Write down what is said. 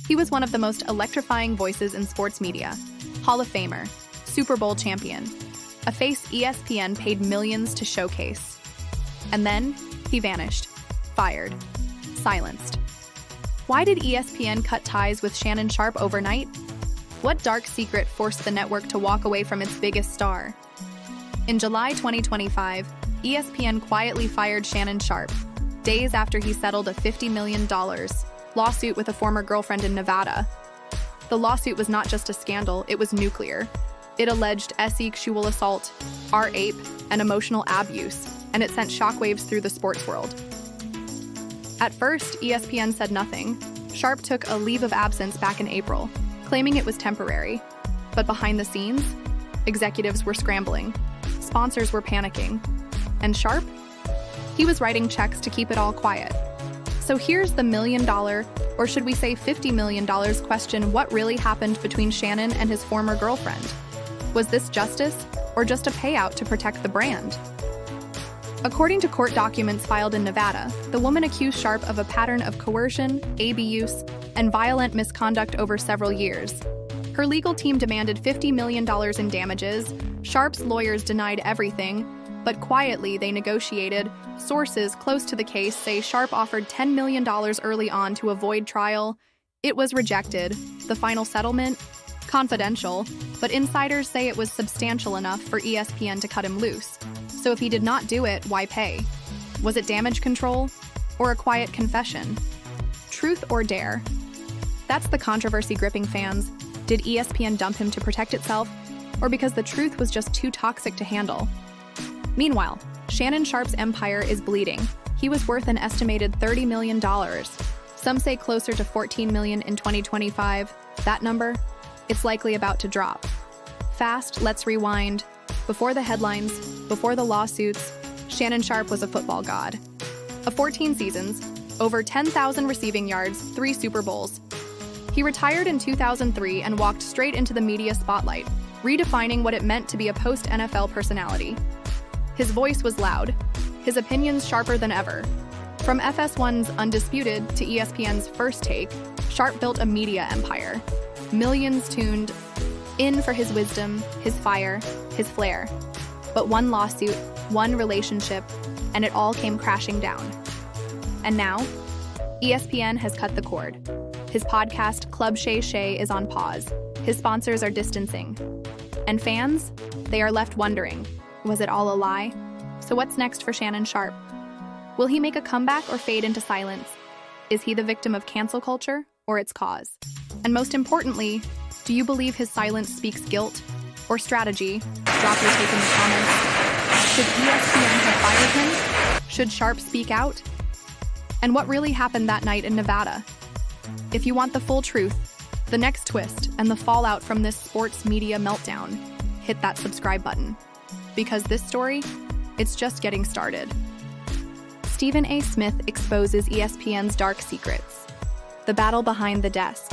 He was one of the most electrifying voices in sports media. Hall of Famer, Super Bowl champion, a face ESPN paid millions to showcase. And then, he vanished, fired, silenced. Why did ESPN cut ties with Shannon Sharpe overnight? What dark secret forced the network to walk away from its biggest star? In July 2025, ESPN quietly fired Shannon Sharpe, days after he settled a $50 million lawsuit with a former girlfriend in Nevada. The lawsuit was not just a scandal, it was nuclear. It alleged sexual assault, rape, and emotional abuse, and it sent shockwaves through the sports world. At first, ESPN said nothing. Sharpe took a leave of absence back in April, claiming it was temporary. But behind the scenes, executives were scrambling, sponsors were panicking, and Sharpe? He was writing checks to keep it all quiet. So here's the $1 million, or should we say $50 million question: what really happened between Shannon and his former girlfriend? Was this justice, or just a payout to protect the brand? According to court documents filed in Nevada, the woman accused Sharpe of a pattern of coercion, abuse, and violent misconduct over several years. Her legal team demanded $50 million in damages. Sharpe's lawyers denied everything, but quietly they negotiated. Sources close to the case say Sharpe offered $10 million early on to avoid trial. It was rejected. The final settlement? Confidential, but insiders say it was substantial enough for ESPN to cut him loose. So if he did not do it, why pay? Was it damage control? Or a quiet confession? Truth or dare? That's the controversy gripping fans. Did ESPN dump him to protect itself, or because the truth was just too toxic to handle? Meanwhile, Shannon Sharpe's empire is bleeding. He was worth an estimated $30 million. Some say closer to $14 million in 2025. That number? It's likely about to drop. Fast, let's rewind. Before the headlines, before the lawsuits, Shannon Sharpe was a football god. Of 14 seasons, over 10,000 receiving yards, 3 Super Bowls. He retired in 2003 and walked straight into the media spotlight, redefining what it meant to be a post-NFL personality. His voice was loud, his opinions sharper than ever. From FS1's Undisputed to ESPN's First Take, Sharpe built a media empire. Millions tuned in for his wisdom, his fire, his flair. But one lawsuit, one relationship, and it all came crashing down. And now, ESPN has cut the cord. His podcast, Club Shay Shay, is on pause. His sponsors are distancing. And fans? They are left wondering, was it all a lie? So what's next for Shannon Sharpe? Will he make a comeback or fade into silence? Is he the victim of cancel culture or its cause? And most importantly, do you believe his silence speaks guilt or strategy? Drop your take in the comments. Should ESPN have fired him? Should Sharpe speak out? And what really happened that night in Nevada? If you want the full truth, the next twist, and the fallout from this sports media meltdown, hit that subscribe button. Because this story, it's just getting started. Stephen A. Smith exposes ESPN's dark secrets. The battle behind the desk.